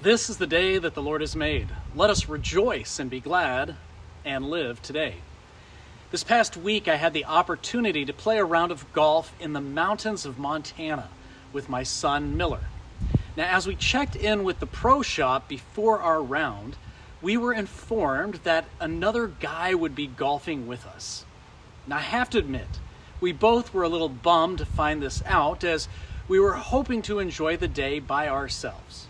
This is the day that the Lord has made. Let us rejoice and be glad and live today. This past week, I had the opportunity to play a round of golf in the mountains of Montana with my son, Miller. Now, as we checked in with the pro shop before our round, we were informed that another guy would be golfing with us. Now, I have to admit, we both were a little bummed to find this out, as we were hoping to enjoy the day by ourselves.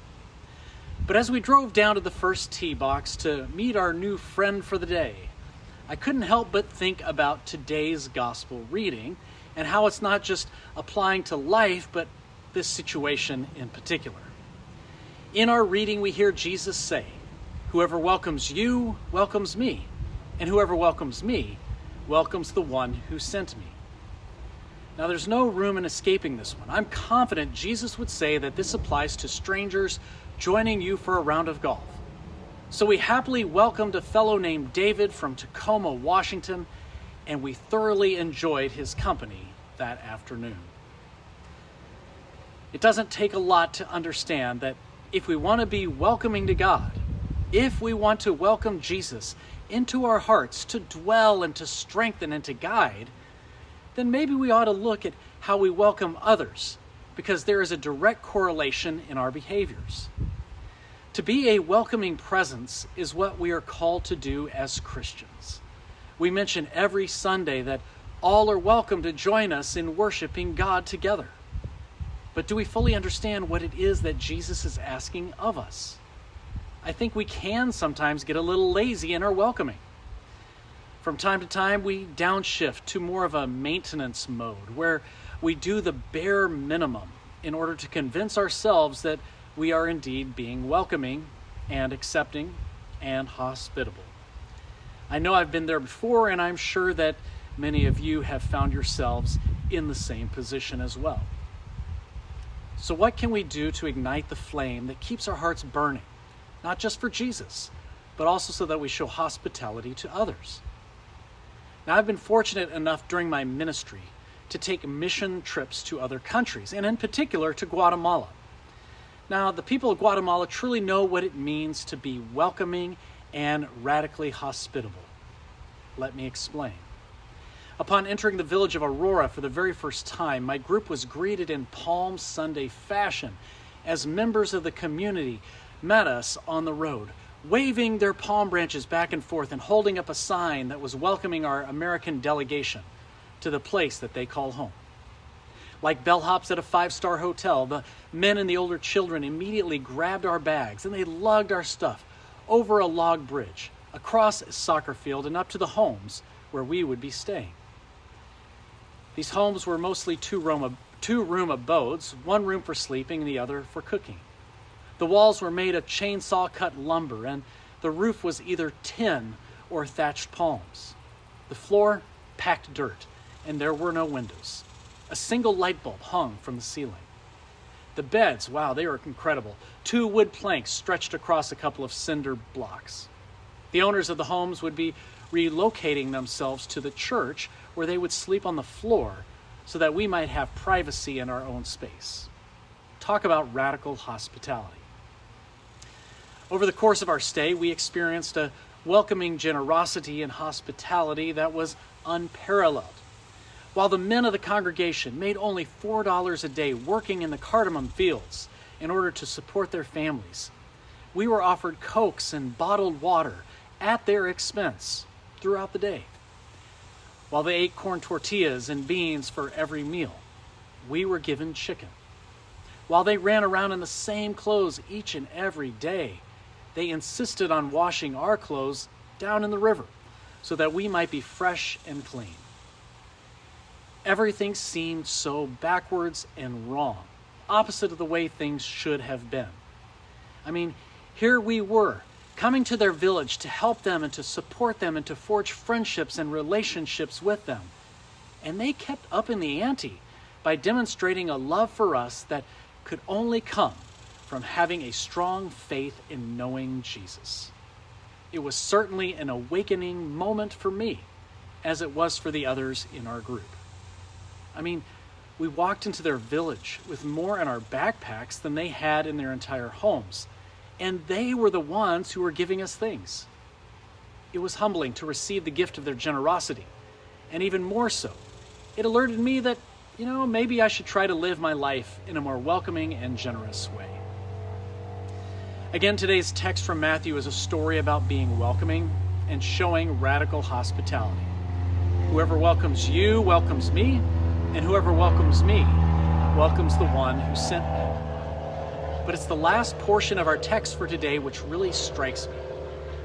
But as we drove down to the first tee box to meet our new friend for the day, I couldn't help but think about today's gospel reading and how it's not just applying to life, but this situation in particular. In our reading, we hear Jesus say, "Whoever welcomes you welcomes me, and whoever welcomes me welcomes the one who sent me." Now, there's no room in escaping this one. I'm confident Jesus would say that this applies to strangers joining you for a round of golf. So we happily welcomed a fellow named David from Tacoma, Washington, and we thoroughly enjoyed his company that afternoon. It doesn't take a lot to understand that if we want to be welcoming to God, if we want to welcome Jesus into our hearts to dwell and to strengthen and to guide, then maybe we ought to look at how we welcome others, because there is a direct correlation in our behaviors. To be a welcoming presence is what we are called to do as Christians. We mention every Sunday that all are welcome to join us in worshiping God together. But do we fully understand what it is that Jesus is asking of us? I think we can sometimes get a little lazy in our welcoming. From time to time, we downshift to more of a maintenance mode, where we do the bare minimum in order to convince ourselves that we are indeed being welcoming and accepting and hospitable. I know I've been there before, and I'm sure that many of you have found yourselves in the same position as well. So what can we do to ignite the flame that keeps our hearts burning, not just for Jesus, but also so that we show hospitality to others? Now, I've been fortunate enough during my ministry to take mission trips to other countries, and in particular to Guatemala. Now, the people of Guatemala truly know what it means to be welcoming and radically hospitable. Let me explain. Upon entering the village of Aurora for the very first time, my group was greeted in Palm Sunday fashion as members of the community met us on the road, waving their palm branches back and forth and holding up a sign that was welcoming our American delegation to the place that they call home. Like bellhops at a five-star hotel, the men and the older children immediately grabbed our bags and they lugged our stuff over a log bridge, across a soccer field, and up to the homes where we would be staying. These homes were mostly two-room abodes, one room for sleeping and the other for cooking. The walls were made of chainsaw-cut lumber, and the roof was either tin or thatched palms. The floor, packed dirt, and there were no windows. A single light bulb hung from the ceiling. The beds, wow, they were incredible. 2 wood planks stretched across a couple of cinder blocks. The owners of the homes would be relocating themselves to the church, where they would sleep on the floor so that we might have privacy in our own space. Talk about radical hospitality. Over the course of our stay, we experienced a welcoming generosity and hospitality that was unparalleled. While the men of the congregation made only $4 a day working in the cardamom fields in order to support their families, we were offered Cokes and bottled water at their expense throughout the day. While they ate corn tortillas and beans for every meal, we were given chicken. While they ran around in the same clothes each and every day, they insisted on washing our clothes down in the river so that we might be fresh and clean. Everything seemed so backwards and wrong, opposite of the way things should have been. I mean, here we were, coming to their village to help them and to support them and to forge friendships and relationships with them. And they kept upping the ante by demonstrating a love for us that could only come from having a strong faith in knowing Jesus. It was certainly an awakening moment for me, as it was for the others in our group. I mean, we walked into their village with more in our backpacks than they had in their entire homes, and they were the ones who were giving us things. It was humbling to receive the gift of their generosity, and even more so, it alerted me that, maybe I should try to live my life in a more welcoming and generous way. Again, today's text from Matthew is a story about being welcoming and showing radical hospitality. Whoever welcomes you welcomes me, and whoever welcomes me welcomes the one who sent me. But it's the last portion of our text for today which really strikes me.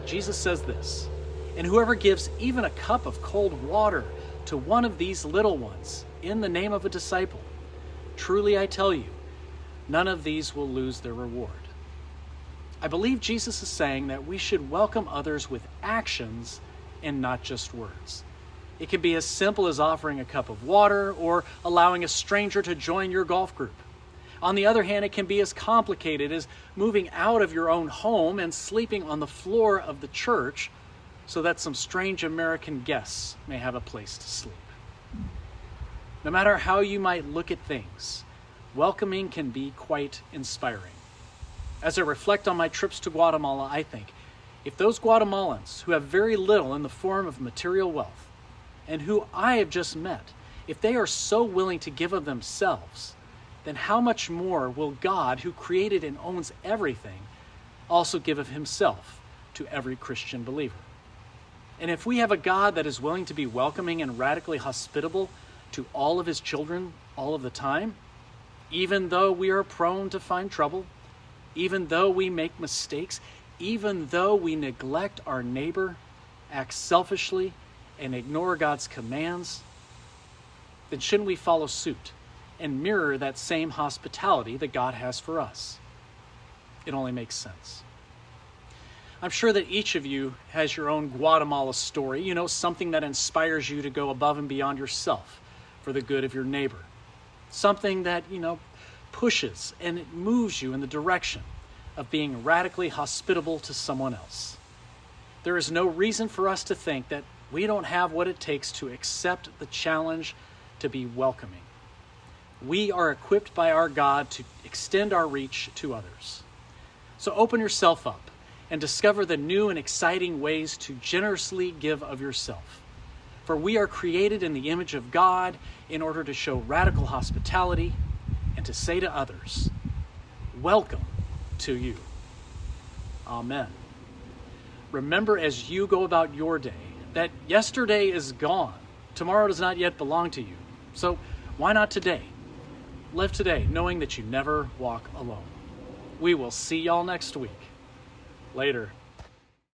Jesus says this, "And whoever gives even a cup of cold water to one of these little ones in the name of a disciple, truly I tell you, none of these will lose their reward." I believe Jesus is saying that we should welcome others with actions and not just words. It can be as simple as offering a cup of water or allowing a stranger to join your golf group. On the other hand, it can be as complicated as moving out of your own home and sleeping on the floor of the church so that some strange American guests may have a place to sleep. No matter how you might look at things, welcoming can be quite inspiring. As I reflect on my trips to Guatemala, I think, if those Guatemalans who have very little in the form of material wealth, and who I have just met, if they are so willing to give of themselves, then how much more will God, who created and owns everything, also give of himself to every Christian believer? And if we have a God that is willing to be welcoming and radically hospitable to all of his children all of the time, even though we are prone to find trouble, even though we make mistakes, even though we neglect our neighbor, act selfishly, and ignore God's commands, then shouldn't we follow suit and mirror that same hospitality that God has for us? It only makes sense. I'm sure that each of you has your own Guatemala story, something that inspires you to go above and beyond yourself for the good of your neighbor. Something that, pushes and it moves you in the direction of being radically hospitable to someone else. There is no reason for us to think that we don't have what it takes to accept the challenge to be welcoming. We are equipped by our God to extend our reach to others. So open yourself up and discover the new and exciting ways to generously give of yourself. For we are created in the image of God in order to show radical hospitality and to say to others, "Welcome to you." Amen. Remember as you go about your day that yesterday is gone. Tomorrow does not yet belong to you. So why not today? Live today knowing that you never walk alone. We will see y'all next week. Later.